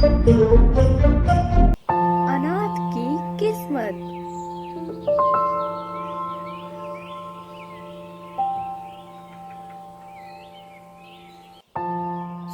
अनाथ की किस्मत।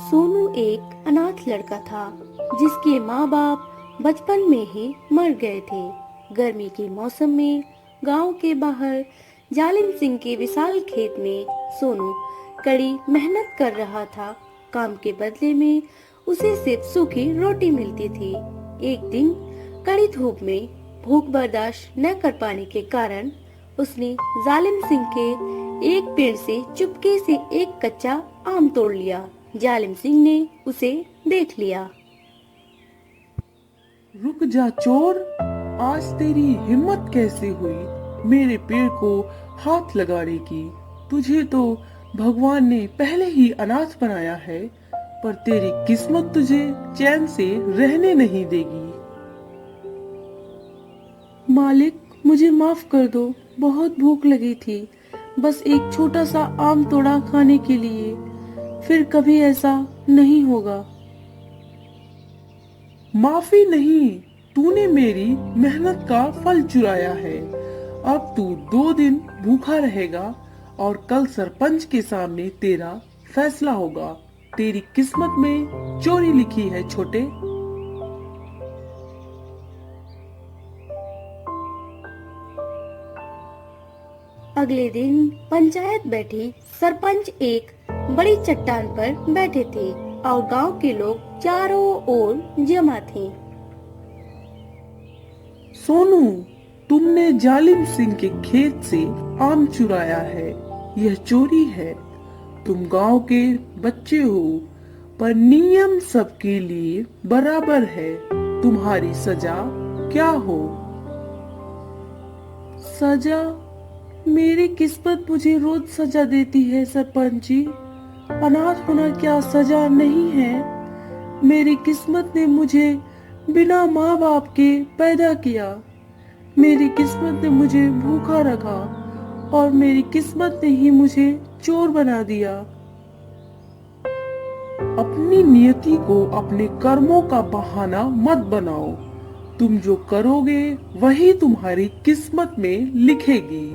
सोनू एक अनाथ लड़का था जिसके माँ बाप बचपन में ही मर गए थे। गर्मी के मौसम में गांव के बाहर जालिम सिंह के विशाल खेत में सोनू कड़ी मेहनत कर रहा था। काम के बदले में उसे सिर्फ सूखी रोटी मिलती थी। एक दिन कड़ी धूप में भूख बर्दाश्त न कर पाने के कारण उसने जालिम सिंह के एक पेड़ से चुपके से एक कच्चा आम तोड़ लिया। जालिम सिंह ने उसे देख लिया। रुक जा चोर, आज तेरी हिम्मत कैसे हुई मेरे पेड़ को हाथ लगाने की? तुझे तो भगवान ने पहले ही अनाथ बनाया है, पर तेरी किस्मत तुझे चैन से रहने नहीं देगी। मालिक, मुझे माफ कर दो, बहुत भूख लगी थी, बस एक छोटा सा आम तोड़ा खाने के लिए। फिर कभी ऐसा नहीं होगा। माफी नहीं, तूने मेरी मेहनत का फल चुराया है। अब तू 2 दिन भूखा रहेगा और कल सरपंच के सामने तेरा फैसला होगा। तेरी किस्मत में चोरी लिखी है छोटे। अगले दिन पंचायत बैठी। सरपंच एक बड़ी चट्टान पर बैठे थे और गांव के लोग चारों ओर जमा थे। सोनू, तुमने जालिम सिंह के खेत से आम चुराया है। यह चोरी है। तुम गांव के बच्चे हो, पर नियम सबके लिए बराबर है। तुम्हारी सजा क्या हो? सजा? मेरी किस्मत मुझे रोज सजा देती है सरपंच जी। अनाथ होना क्या सजा नहीं है? मेरी किस्मत ने मुझे बिना माँ बाप के पैदा किया। मेरी किस्मत ने मुझे भूखा रखा और मेरी किस्मत ने ही मुझे चोर बना दिया। अपनी नियति को अपने कर्मों का बहाना मत बनाओ। तुम जो करोगे वही तुम्हारी किस्मत में लिखेगी।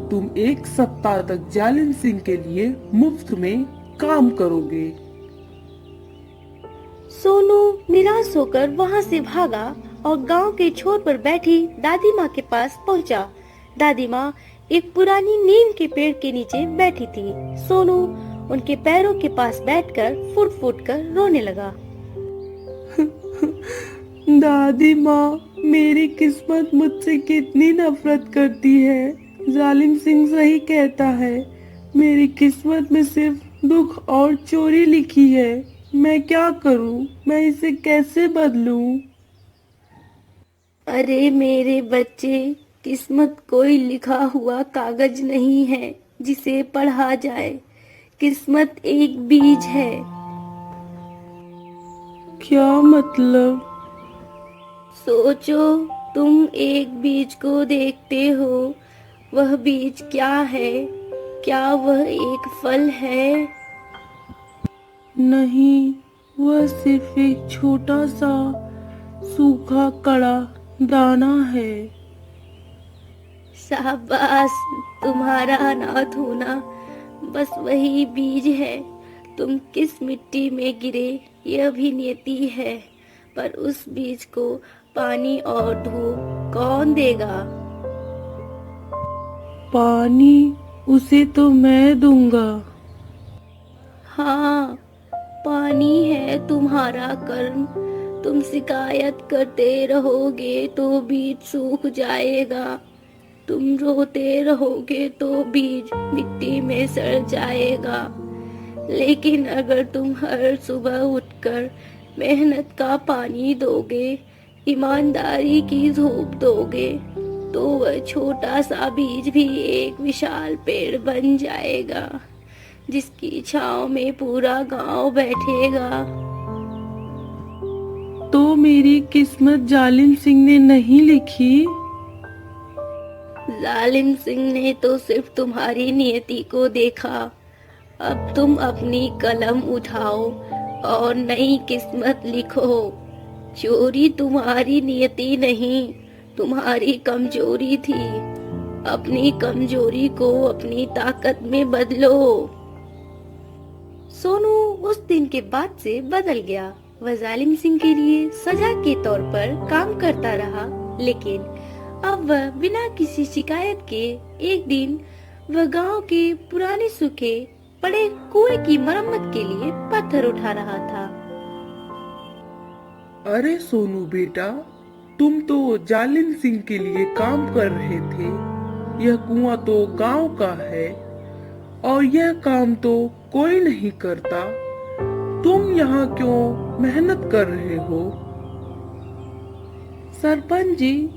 तुम 1 सप्ताह तक जालिम सिंह के लिए मुफ्त में काम करोगे। सोनू निराश होकर वहां से भागा और गांव के छोर पर बैठी दादी माँ के पास पहुंचा। दादी माँ एक पुरानी नीम के पेड़ के नीचे बैठी थी। सोनू उनके पैरों के पास बैठकर फुट फुट कर रोने लगा। दादी माँ, मेरी किस्मत मुझसे कितनी नफरत करती है। जालिम सिंह सही कहता है, मेरी किस्मत में सिर्फ दुख और चोरी लिखी है। मैं क्या करूं? मैं इसे कैसे बदलूं? अरे मेरे बच्चे, किस्मत कोई लिखा हुआ कागज नहीं है जिसे पढ़ा जाए। किस्मत एक बीज है। क्या मतलब? सोचो, तुम एक बीज को देखते हो। वह बीज क्या है? क्या वह एक फल है? नहीं, वह सिर्फ एक छोटा सा सूखा कड़ा दाना है। शाबाश, तुम्हारा अनाथ होना बस वही बीज है। तुम किस मिट्टी में गिरे यह भी नियति है, पर उस बीज को पानी और धूप कौन देगा? पानी? उसे तो मैं दूंगा। हाँ, पानी है तुम्हारा कर्म। तुम शिकायत करते रहोगे तो बीज सूख जाएगा। तुम रोते रहोगे तो बीज मिट्टी में सड़ जाएगा। लेकिन अगर तुम हर सुबह उठकर मेहनत का पानी दोगे, ईमानदारी की धूप दोगे, तो वह छोटा सा बीज भी एक विशाल पेड़ बन जाएगा, जिसकी छांव में पूरा गांव बैठेगा। तो मेरी किस्मत जालिम सिंह ने नहीं लिखी? जालिम सिंह ने तो सिर्फ तुम्हारी नियति को देखा। अब तुम अपनी कलम उठाओ और नई किस्मत लिखो। चोरी तुम्हारी नियति नहीं, तुम्हारी कमजोरी थी। अपनी कमजोरी को अपनी ताकत में बदलो। सोनू उस दिन के बाद से बदल गया। वह जालिम सिंह के लिए सजा के तौर पर काम करता रहा, लेकिन अब वह बिना किसी शिकायत के एक दिन वह गांव के पुराने सूखे पड़े कुएं की मरम्मत के लिए पत्थर उठा रहा था। अरे सोनू बेटा, तुम तो जालिम सिंह के लिए काम कर रहे थे। यह कुआं तो गांव का है और यह काम तो कोई नहीं करता। तुम यहाँ क्यों मेहनत कर रहे हो? सरपंच जी,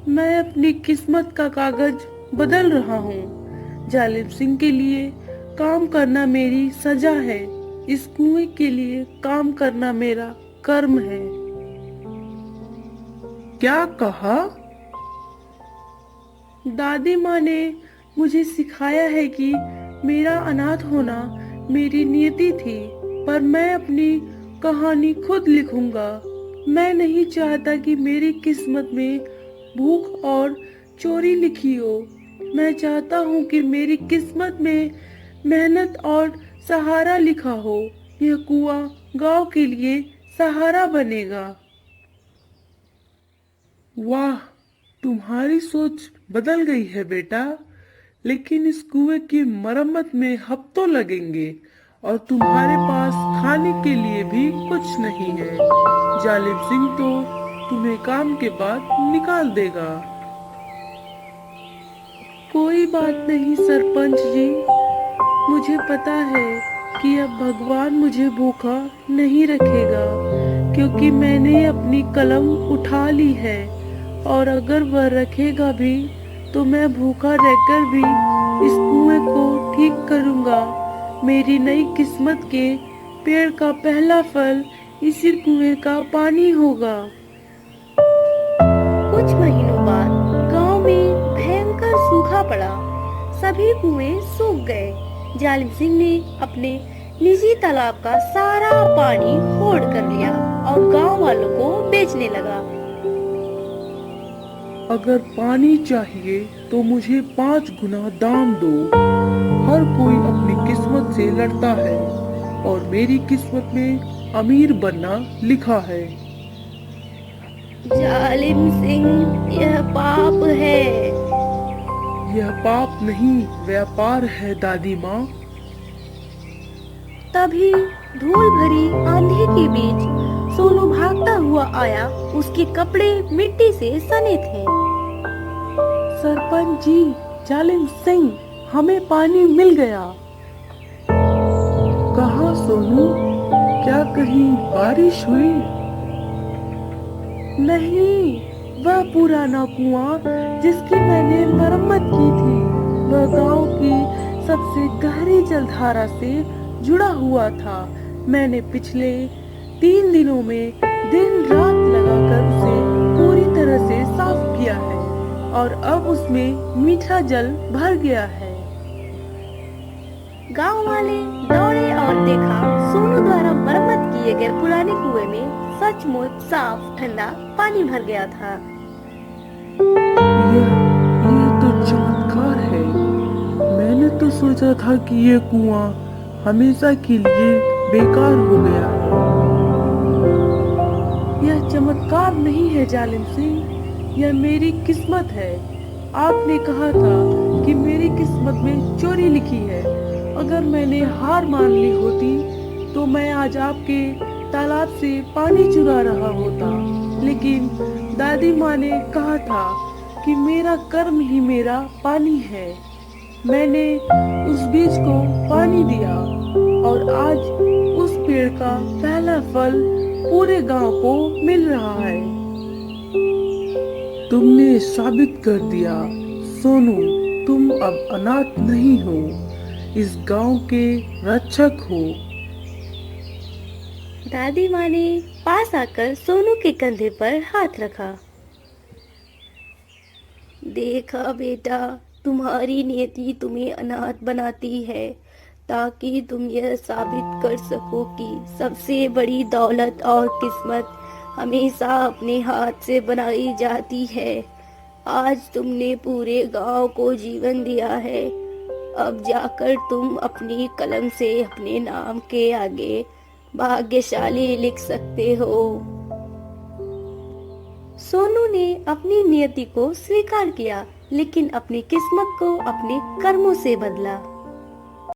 मैं अपनी किस्मत का कागज बदल रहा हूँ। जालिम सिंह के लिए काम करना मेरी सजा है। इस कुएं के लिए काम करना मेरा कर्म है। क्या कहा? दादी माँ ने मुझे सिखाया है कि मेरा अनाथ होना मेरी नियति थी, पर मैं अपनी कहानी खुद लिखूंगा। मैं नहीं चाहता कि मेरी किस्मत में भूख और चोरी लिखी हो। मैं चाहता हूँ कि मेरी किस्मत में मेहनत और सहारा लिखा हो। यह कुआं गांव के लिए सहारा बनेगा। वाह, तुम्हारी सोच बदल गई है बेटा। लेकिन इस कुएं की मरम्मत में हफ्तों लगेंगे और तुम्हारे पास खाने के लिए भी कुछ नहीं है। जालिम सिंह तो तुम्हें काम के बाद निकाल देगा। कोई बात नहीं सरपंच जी, मुझे पता है कि अब भगवान मुझे भूखा नहीं रखेगा, क्योंकि मैंने अपनी कलम उठा ली है। और अगर वह रखेगा भी तो मैं भूखा रहकर भी इस कुएं को ठीक करूंगा। मेरी नई किस्मत के पेड़ का पहला फल इसी कुएं का पानी होगा। कुछ महीनों बाद गांव में भयंकर सूखा पड़ा। सभी कुएं सूख गए। जालिम सिंह ने अपने निजी तालाब का सारा पानी होड़ कर लिया और गांव वालों को बेचने लगा। अगर पानी चाहिए तो मुझे 5 गुना दाम दो। हर कोई अपनी किस्मत से लड़ता है और मेरी किस्मत में अमीर बनना लिखा है। जालिम सिंह, यह पाप है। यह पाप नहीं, व्यापार है दादी माँ। तभी धूल भरी आंधी के बीच सोनू भागता हुआ आया। उसके कपड़े मिट्टी से सने थे। सरपंच जी, जालिम सिंह, हमें पानी मिल गया। कहाँ सोनू? क्या कहीं बारिश हुई? नहीं, वह पुराना कुआं जिसकी मैंने मरम्मत की थी, वह गांव की सबसे गहरी जलधारा से जुड़ा हुआ था। मैंने पिछले 3 दिनों में दिन रात लगाकर उसे पूरी तरह से साफ किया है और अब उसमें मीठा जल भर गया है। गांव वाले दौड़े और देखा सोनू द्वारा मरम्मत किए गए पुराने कुएं में सचमुच साफ ठंडा पानी भर गया था। यह तो चमत्कार है। मैंने तो सोचा था कि ये कुआं हमेशा के लिए बेकार हो गया है। यह चमत्कार नहीं है जालिम सिंह, यह मेरी किस्मत है। आपने कहा था कि मेरी किस्मत में चोरी लिखी है। अगर मैंने हार मान ली होती तो मैं आज आपके तालाब से पानी चुरा रहा होता, लेकिन दादी माँ ने कहा था कि मेरा कर्म ही मेरा पानी है। मैंने उस बीज को पानी दिया और आज उस पेड़ का पहला फल पूरे गांव को मिल रहा है। तुमने साबित कर दिया सोनू, तुम अब अनाथ नहीं हो, इस गांव के रक्षक हो। दादी माँ ने पास आकर सोनू के कंधे पर हाथ रखा। देखा बेटा, तुम्हारी नियति तुम्हें अनाथ बनाती है ताकि तुम यह साबित कर सको कि सबसे बड़ी दौलत और किस्मत हमेशा अपने हाथ से बनाई जाती है। आज तुमने पूरे गांव को जीवन दिया है। अब जाकर तुम अपनी कलम से अपने नाम के आगे भाग्यशाली लिख सकते हो। सोनू ने अपनी नियति को स्वीकार किया, लेकिन अपनी किस्मत को अपने कर्मों से बदला।